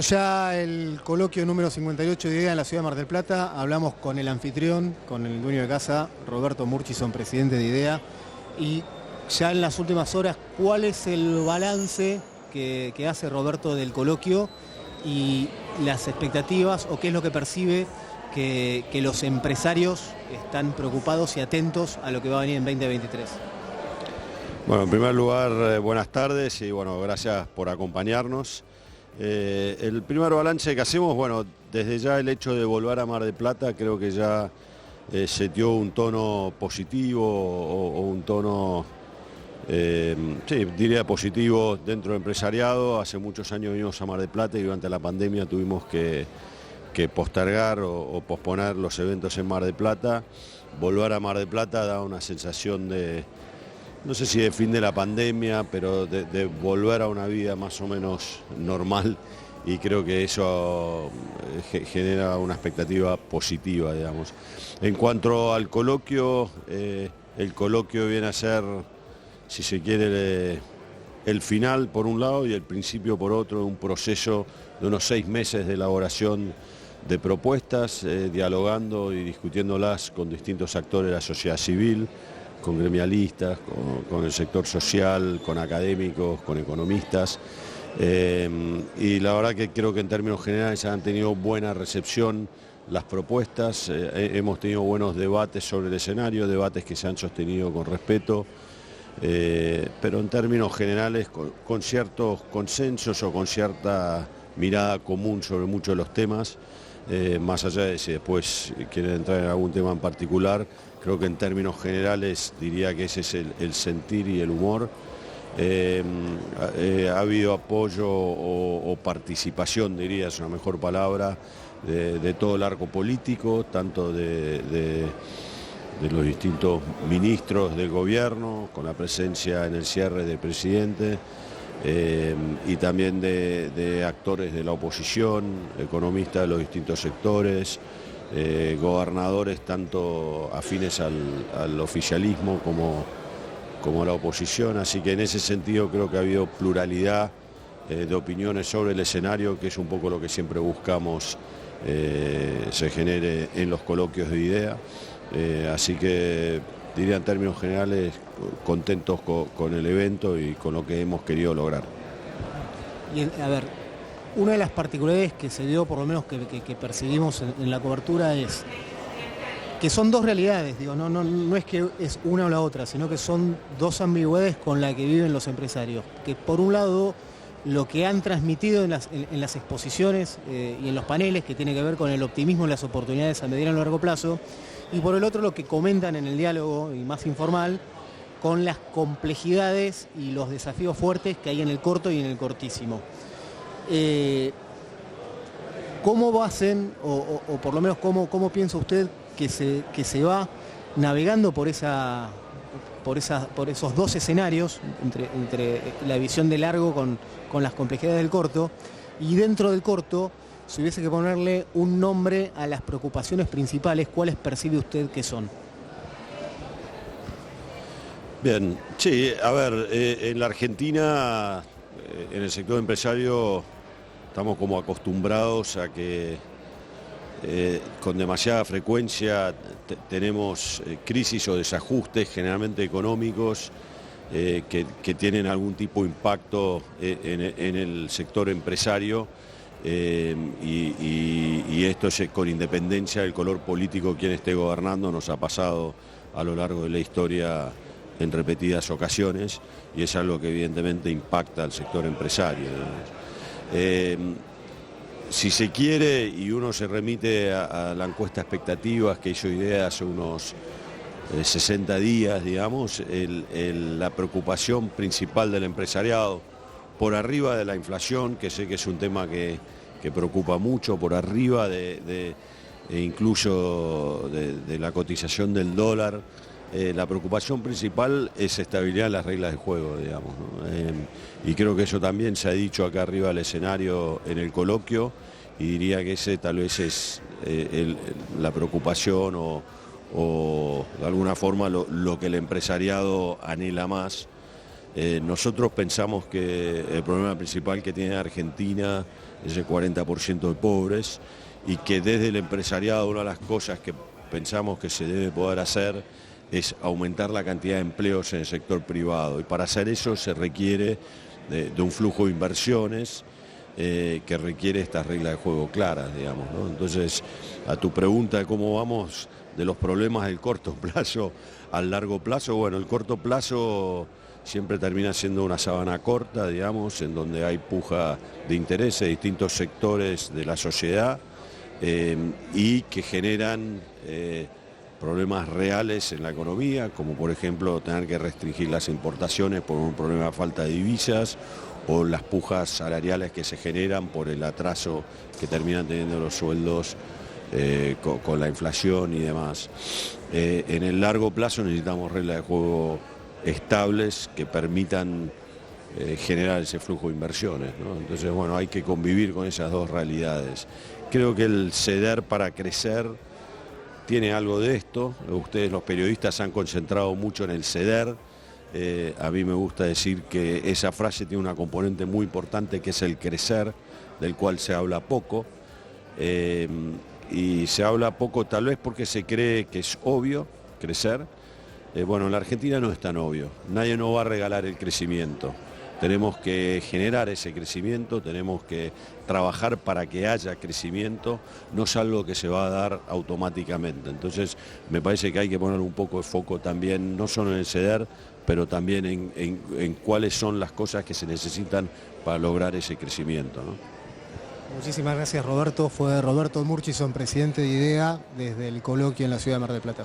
Ya el coloquio número 58 de IDEA en la ciudad de Mar del Plata. Hablamos con el anfitrión, con el dueño de casa, Roberto Murchison, presidente de IDEA. Y ya en las últimas horas, ¿cuál es el balance que hace Roberto del coloquio y las expectativas o qué es lo que percibe que los empresarios están preocupados y atentos a lo que va a venir en 2023? Bueno, en primer lugar, buenas tardes y bueno, gracias por acompañarnos. El primer balance que hacemos, bueno, desde ya el hecho de volver a Mar del Plata creo que ya setió un tono positivo o un tono, sí, diría positivo dentro del empresariado. Hace muchos años vinimos a Mar del Plata y durante la pandemia tuvimos que postergar o posponer los eventos en Mar del Plata. Volver a Mar del Plata da una sensación de, no sé si de fin de la pandemia, pero de volver a una vida más o menos normal, y creo que eso genera una expectativa positiva, digamos. En cuanto al coloquio, el coloquio viene a ser, si se quiere, el final por un lado y el principio por otro de un proceso de unos 6 meses de elaboración de propuestas, dialogando y discutiéndolas con distintos actores de la sociedad civil, con gremialistas, con el sector social, con académicos, con economistas. Y la verdad que creo que en términos generales han tenido buena recepción las propuestas. Hemos tenido buenos debates sobre el escenario, debates que se han sostenido con respeto, pero en términos generales con ciertos consensos o con cierta mirada común sobre muchos de los temas. Más allá de si después quieren entrar en algún tema en particular, creo que en términos generales diría que ese es el sentir y el humor. Ha habido apoyo o participación, diría, es una mejor palabra, de todo el arco político, tanto de los distintos ministros del gobierno, con la presencia en el cierre del presidente, y también de actores de la oposición, economistas de los distintos sectores, gobernadores tanto afines al oficialismo como a la oposición. Así que en ese sentido creo que ha habido pluralidad de opiniones sobre el escenario, que es un poco lo que siempre buscamos se genere en los coloquios de IDEA. Así que diría en términos generales contentos con el evento y con lo que hemos querido lograr. Y a ver, una de las particularidades que se dio, por lo menos que percibimos en la cobertura, es que son dos realidades, digo, no es que es una o la otra, sino que son dos ambigüedades con las que viven los empresarios. Que por un lado, lo que han transmitido en las exposiciones y en los paneles, que tiene que ver con el optimismo y las oportunidades a mediano y largo plazo, y por el otro lo que comentan en el diálogo y más informal, con las complejidades y los desafíos fuertes que hay en el corto y en el cortísimo. ¿Cómo hacen, o por lo menos cómo piensa usted que se va navegando por esos dos escenarios, entre la visión de largo con las complejidades del corto, y dentro del corto, si hubiese que ponerle un nombre a las preocupaciones principales, ¿cuáles percibe usted que son? Bien, sí, a ver, en la Argentina, en el sector empresario, estamos como acostumbrados a que con demasiada frecuencia tenemos crisis o desajustes generalmente económicos que tienen algún tipo de impacto en el sector empresario, y esto es con independencia del color político quien esté gobernando. Nos ha pasado a lo largo de la historia en repetidas ocasiones y es algo que evidentemente impacta al sector empresario. Si se quiere, y uno se remite a la encuesta expectativas que hizo IDEA hace unos 60 días, digamos, la preocupación principal del empresariado, por arriba de la inflación, que sé que es un tema que preocupa mucho, por arriba incluso de la cotización del dólar, la preocupación principal es estabilidad en las reglas de juego, digamos, ¿no? Y creo que eso también se ha dicho acá arriba del escenario en el coloquio, y diría que ese tal vez es la preocupación o de alguna forma lo que el empresariado anhela más. Nosotros pensamos que el problema principal que tiene Argentina es el 40% de pobres y que desde el empresariado una de las cosas que pensamos que se debe poder hacer es aumentar la cantidad de empleos en el sector privado, y para hacer eso se requiere de un flujo de inversiones que requiere estas reglas de juego claras, digamos, ¿no? Entonces, a tu pregunta de cómo vamos de los problemas del corto plazo al largo plazo, bueno, el corto plazo siempre termina siendo una sabana corta, digamos, en donde hay puja de intereses de distintos sectores de la sociedad y que generan problemas reales en la economía, como por ejemplo tener que restringir las importaciones por un problema de falta de divisas, o las pujas salariales que se generan por el atraso que terminan teniendo los sueldos con la inflación y demás. En el largo plazo necesitamos reglas de juego estables que permitan generar ese flujo de inversiones, ¿no? Entonces, bueno, hay que convivir con esas dos realidades. Creo que el ceder para crecer tiene algo de esto. Ustedes, los periodistas, se han concentrado mucho en el ceder. A mí me gusta decir que esa frase tiene una componente muy importante, que es el crecer, del cual se habla poco. Y se habla poco tal vez porque se cree que es obvio crecer. Bueno, en la Argentina no es tan obvio. Nadie nos va a regalar el crecimiento. Tenemos que generar ese crecimiento, tenemos que trabajar para que haya crecimiento, no es algo que se va a dar automáticamente. Entonces, me parece que hay que poner un poco de foco también, no solo en el ceder, pero también en cuáles son las cosas que se necesitan para lograr ese crecimiento, ¿no? Muchísimas gracias, Roberto. Fue Roberto Murchison, presidente de IDEA, desde el coloquio en la ciudad de Mar del Plata.